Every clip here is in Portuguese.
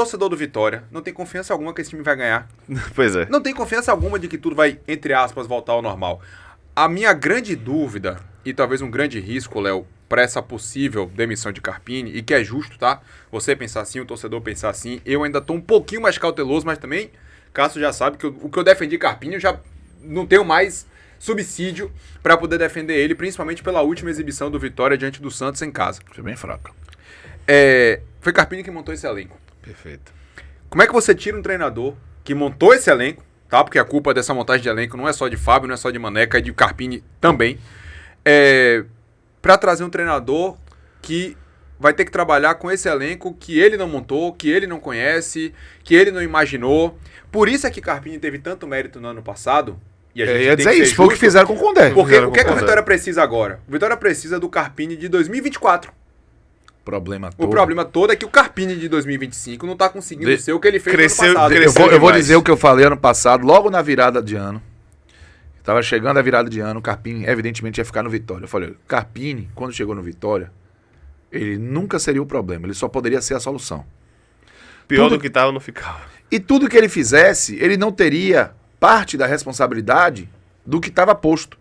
torcedor do Vitória não tem confiança alguma que esse time vai ganhar. Pois é. Não tem confiança alguma de que tudo vai, entre aspas, voltar ao normal. A minha grande dúvida, e talvez um grande risco, Léo, para essa possível demissão de Carpini, e que é justo, tá? Você pensar assim, o torcedor pensar assim, eu ainda tô um pouquinho mais cauteloso, mas também, Cássio já sabe que o que eu defendi Carpini, eu já não tenho mais subsídio para poder defender ele, principalmente pela última exibição do Vitória diante do Santos em casa. Foi bem fraco. Foi Carpini que montou esse elenco. Perfeito. Como é que você tira um treinador que montou esse elenco, tá? Porque a culpa dessa montagem de elenco não é só de Fábio, não é só de Maneca, é de Carpini também. Para trazer um treinador que vai ter que trabalhar com esse elenco que ele não montou, que ele não conhece, que ele não imaginou. Por isso é que Carpini teve tanto mérito no ano passado. E a gente ia tem dizer que ser isso, foi o que justo, fizeram com o Condé. Porque Fizeram o que é com que o o Condé. Vitória precisa agora? O Vitória precisa do Carpini de 2024. Problema O todo. problema todo é que o Carpini de 2025 não tá conseguindo ser o que ele fez cresceu- no ano passado. cresceu Eu vou demais. dizer o que eu falei ano passado, logo na virada de ano. Tava chegando a virada de ano, o Carpini evidentemente ia ficar no Vitória. Eu falei, Carpini, quando chegou no Vitória, ele nunca seria o problema, ele só poderia ser a solução. Pior Tudo- do que tava, não ficava. E tudo que ele fizesse, ele não teria parte da responsabilidade do que estava posto.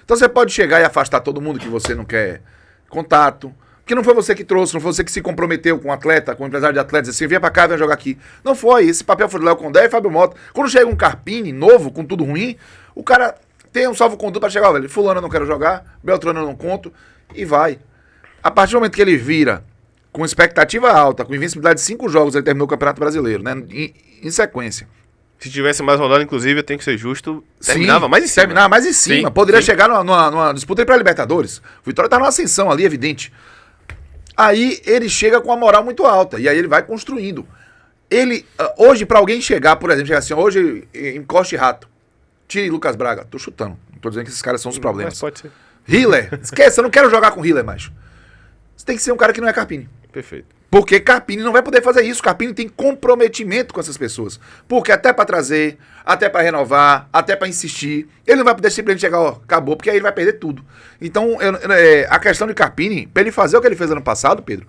Então você pode chegar e afastar todo mundo que você não quer contato, porque não foi você que trouxe, não foi você que se comprometeu com o atleta, com o empresário de atletas, assim, vinha pra cá, vinha jogar aqui. Não foi, esse papel foi do Léo Condé e Fábio Mota. Quando chega um Carpini novo, com tudo ruim, o cara tem um salvo-conduto pra chegar, olha, fulano eu não quero jogar, Beltrano eu não conto, e vai. A partir do momento que ele vira com expectativa alta, com invencibilidade de 5 jogos, ele terminou o Campeonato Brasileiro, né, em sequência. Se tivesse mais rodada, inclusive, eu tenho que ser justo, terminava mais em cima. Terminava mais em cima. Sim, Poderia sim. chegar numa disputa para Libertadores. O Vitória tá numa ascensão ali, evidente. Aí ele chega com a moral muito alta. E aí ele vai construindo. Ele, hoje, para alguém chegar, por exemplo, chegar assim, hoje, encoste rato. Tire Lucas Braga. Tô chutando. Não tô dizendo que esses caras são os problemas. Mas pode ser. Hiller. Esquece, eu não quero jogar com Hiller mais. Você tem que ser um cara que não é Carpini. Perfeito. Porque Carpini não vai poder fazer isso. Carpini tem comprometimento com essas pessoas. Porque até pra trazer, até pra renovar, até pra insistir, ele não vai poder simplesmente chegar, ó, acabou, porque aí ele vai perder tudo. Então, a questão de Carpini, pra ele fazer o que ele fez ano passado, Pedro,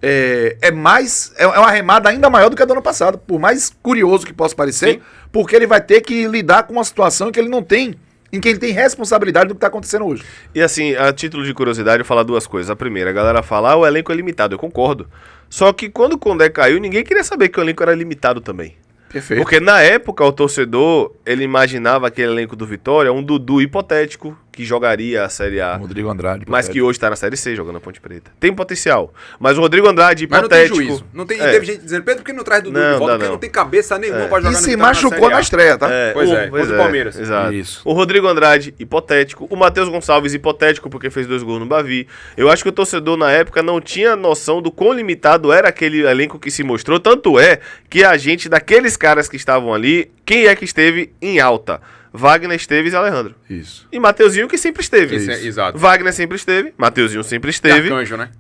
é uma remada ainda maior do que a do ano passado. Por mais curioso que possa parecer, Sim. porque ele vai ter que lidar com uma situação que ele não tem, em que ele tem responsabilidade do que tá acontecendo hoje. E assim, a título de curiosidade, eu vou falar duas coisas. A primeira, a galera fala, o elenco é limitado, eu concordo. Só que quando o Condé caiu, ninguém queria saber que o elenco era limitado também. Perfeito. Porque na época, o torcedor, ele imaginava aquele elenco do Vitória um Dudu hipotético, que jogaria a Série A, Rodrigo Andrade. mas que hoje tá na Série C, jogando na Ponte Preta. Tem potencial. Mas o Rodrigo Andrade, Mas não tem hipotético... juízo. Não tem, É. Teve gente dizendo, Pedro, por que não traz Dudu Não, de volta? dá Porque não. não tem cabeça nenhuma pra jogar E no se Vitória machucou Série na A. estreia, tá? Pois é, contra o Palmeiras. Exato. Isso. O Rodrigo Andrade, hipotético. O Matheus Gonçalves, hipotético, porque fez 2 gols no Bavi. Eu acho que o torcedor, na época, não tinha noção do quão limitado era aquele elenco que se mostrou. Tanto é que a gente, daqueles caras que estavam ali, quem é que esteve em alta? Wagner, Esteves e Alejandro. Isso. E Mateuzinho, que sempre esteve. Exato. Wagner sempre esteve, Mateuzinho sempre E esteve. Arcanjo, né?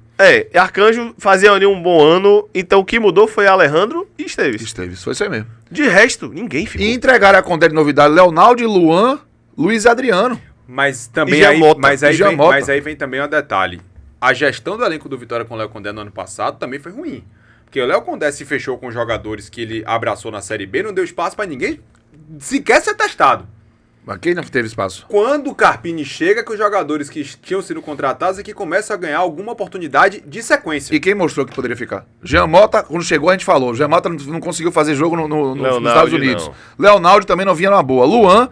Arcanjo fazia ali um bom ano, então o que mudou foi Alejandro e Esteves. Esteves, foi isso aí mesmo. De resto, ninguém ficou. E entregaram a Condé de novidade Leonardo, Luan, Luiz Adriano. Mas também E aí, Jamota. mas aí vem também um detalhe. A gestão do elenco do Vitória com o Léo Condé no ano passado também foi ruim. Porque o Léo Condé se fechou com jogadores que ele abraçou na Série B, não deu espaço pra ninguém sequer ser testado. Mas quem não teve espaço? Quando o Carpini chega, que os jogadores que tinham sido contratados é que começam a ganhar alguma oportunidade de sequência. E quem mostrou que poderia ficar? Jean Mota, quando chegou, a gente falou. Jean Mota não conseguiu fazer jogo nos Leonardo, Estados Unidos. não. Leonardo também não vinha numa boa. Luan,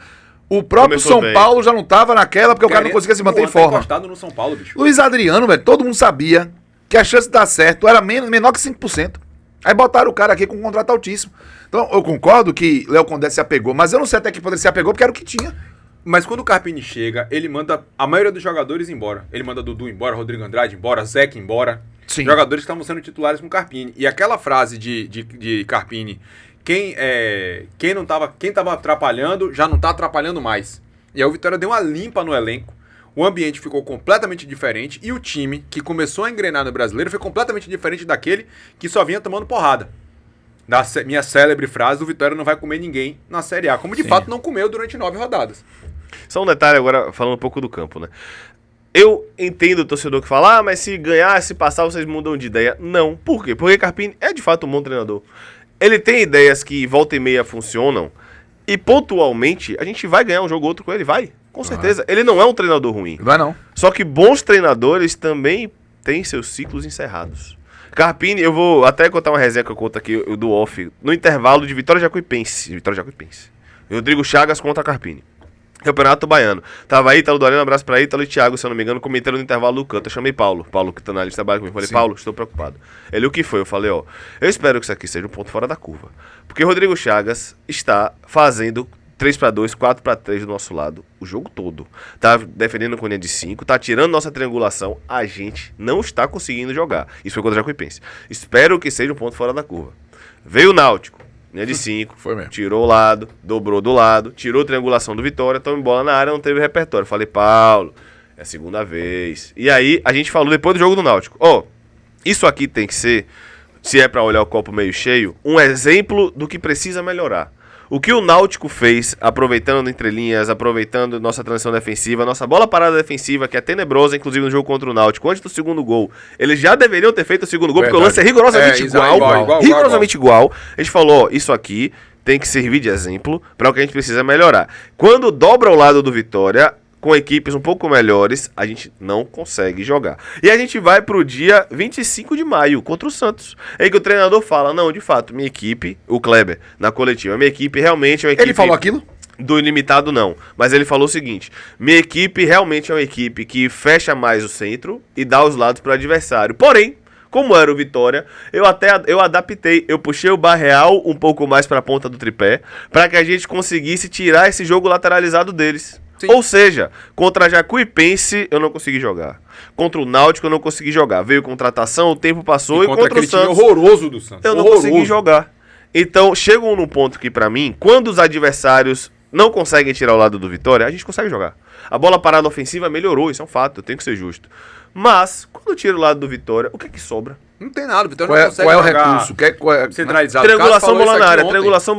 o próprio Começou São bem. Paulo já não tava naquela, porque o cara não conseguia se manter em Luan tá forma. encostado no São Paulo, bicho. Luiz Adriano, velho, todo mundo sabia que a chance de dar certo era menor que 5%. Aí botaram o cara aqui com um contrato altíssimo. Então, eu concordo que Léo Condé se apegou, mas eu não sei até que poder se apegou, porque era o que tinha. Mas quando o Carpini chega, ele manda a maioria dos jogadores embora. Ele manda Dudu embora, Rodrigo Andrade embora, Zeca embora. Sim. Jogadores que estavam sendo titulares com o Carpini. E aquela frase de Carpini, quem tava atrapalhando, já não tá atrapalhando mais. E aí o Vitória deu uma limpa no elenco. O ambiente ficou completamente diferente e o time que começou a engrenar no Brasileiro foi completamente diferente daquele que só vinha tomando porrada. Da minha célebre frase, o Vitória não vai comer ninguém na Série A, como de fato não comeu durante 9 rodadas. Só um detalhe agora, falando um pouco do campo, né? Eu entendo o torcedor que fala, mas se ganhar, se passar, vocês mudam de ideia. Não. Por quê? Porque Carpini é de fato um bom treinador. Ele tem ideias que volta e meia funcionam e pontualmente a gente vai ganhar um jogo ou outro com ele, vai. Com certeza. Ele não é um treinador ruim. Vai não. Só que bons treinadores também têm seus ciclos encerrados. Carpini, eu vou até contar uma resenha que eu conto aqui do off, no intervalo de Vitória Jacuipense. Rodrigo Chagas contra Carpini. Campeonato Baiano. Tava aí, Ítalo Dorena, um abraço pra Ítalo e Thiago, se eu não me engano, comentaram no intervalo do canto. Eu chamei Paulo, que tá na lista, trabalha comigo. Falei, Sim. Paulo, estou preocupado. Ele, o que foi? Eu falei, ó, eu espero que isso aqui seja um ponto fora da curva. Porque Rodrigo Chagas está fazendo 3-2, 4-3 do nosso lado o jogo todo. Tá defendendo com linha de 5, tá tirando nossa triangulação. A gente não está conseguindo jogar. Isso foi contra o Jacuipense. Espero que seja um ponto fora da curva. Veio o Náutico. Linha de 5, Foi mesmo. tirou o lado, dobrou do lado, tirou a triangulação do Vitória, tomou bola na área, não teve repertório. Falei, Paulo, é a segunda vez. E aí, a gente falou depois do jogo do Náutico, ó, isso aqui tem que ser, se é pra olhar o copo meio cheio, um exemplo do que precisa melhorar. O que o Náutico fez, aproveitando entrelinhas, aproveitando nossa transição defensiva, nossa bola parada defensiva, que é tenebrosa, inclusive no jogo contra o Náutico, antes do segundo gol, eles já deveriam ter feito o segundo gol, porque o lance é rigorosamente rigorosamente igual. A gente falou, ó, isso aqui tem que servir de exemplo para o que a gente precisa melhorar. Quando dobra o lado do Vitória, com equipes um pouco melhores, a gente não consegue jogar. E a gente vai pro dia 25 de maio, contra o Santos. É aí que o treinador fala, não, de fato, minha equipe, o Kleber, na coletiva, minha equipe realmente é uma equipe... Ele falou aquilo? Do ilimitado não, mas ele falou o seguinte, minha equipe realmente é uma equipe que fecha mais o centro e dá os lados para o adversário. Porém, como era o Vitória, eu adaptei, eu puxei o Barreal um pouco mais para a ponta do tripé, para que a gente conseguisse tirar esse jogo lateralizado deles. Sim. Ou seja, contra a Jacuipense eu não consegui jogar. Contra o Náutico eu não consegui jogar. Veio contratação, o tempo passou e contra o Santos horroroso do Santos. Eu não consegui jogar. Então, chegam num ponto que pra mim, quando os adversários não conseguem tirar o lado do Vitória, a gente consegue jogar. A bola parada ofensiva melhorou, isso é um fato, eu tenho que ser justo. Mas, quando tira o lado do Vitória, o que é que sobra? Não tem nada, o Vitória Qual não é, consegue qual é o jogar recurso? Qual é, centralizado. Triangulação, bola na área, triangulação,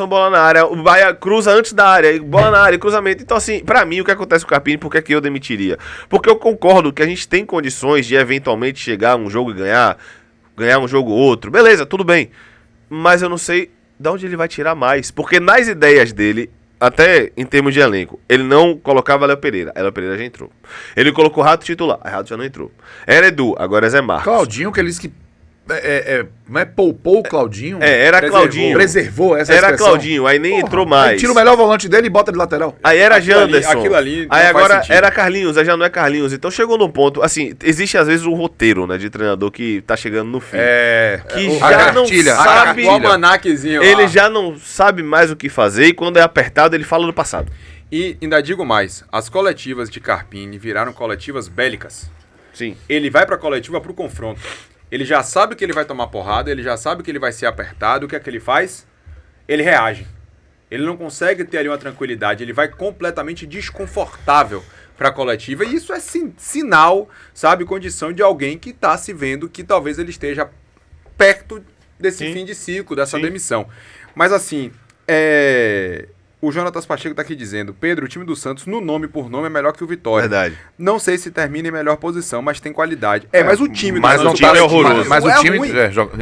bola na área. O Bahia cruza antes da área, bola na área, cruzamento. Então, assim, pra mim, o que acontece com o Carpini, por que é que eu demitiria? Porque eu concordo que a gente tem condições de eventualmente chegar a um jogo e ganhar um jogo ou outro. Beleza, tudo bem. Mas eu não sei de onde ele vai tirar mais. Porque nas ideias dele, até em termos de elenco, ele não colocava Léo Pereira. Léo Pereira já entrou. Ele colocou Rato titular. Rato já não entrou. Era Edu, agora é Zé Marcos. Claudinho, que ele disse que não é poupou o Claudinho? Era Claudinho. Preservou essa Era expressão. Claudinho, aí nem entrou mais. Aí tira o melhor volante dele e bota de lateral. Aí era Janderson. Aquilo ali não aí faz agora sentido. era Carlinhos, aí já não é Carlinhos. Então chegou num ponto, assim, existe às vezes um roteiro, né, de treinador que tá chegando no fim. Que já não sabe... O almanaquezinho lá. Ele já não sabe mais o que fazer e quando é apertado ele fala do passado. E ainda digo mais, as coletivas de Carpini viraram coletivas bélicas. Sim. Ele vai pra coletiva pro confronto. Ele já sabe que ele vai tomar porrada, ele já sabe que ele vai ser apertado. O que é que ele faz? Ele reage. Ele não consegue ter ali uma tranquilidade. Ele vai completamente desconfortável pra coletiva. E isso é sinal, sabe, condição de alguém que tá se vendo que talvez ele esteja perto desse fim de ciclo, dessa demissão. Mas assim, o Jonatas Pacheco tá aqui dizendo, Pedro, o time do Santos, no nome por nome, é melhor que o Vitória. Verdade. Não sei se termina em melhor posição, mas tem qualidade. Mas o time do Mas Santos não tá é horroroso. Mas o time ruim. joga.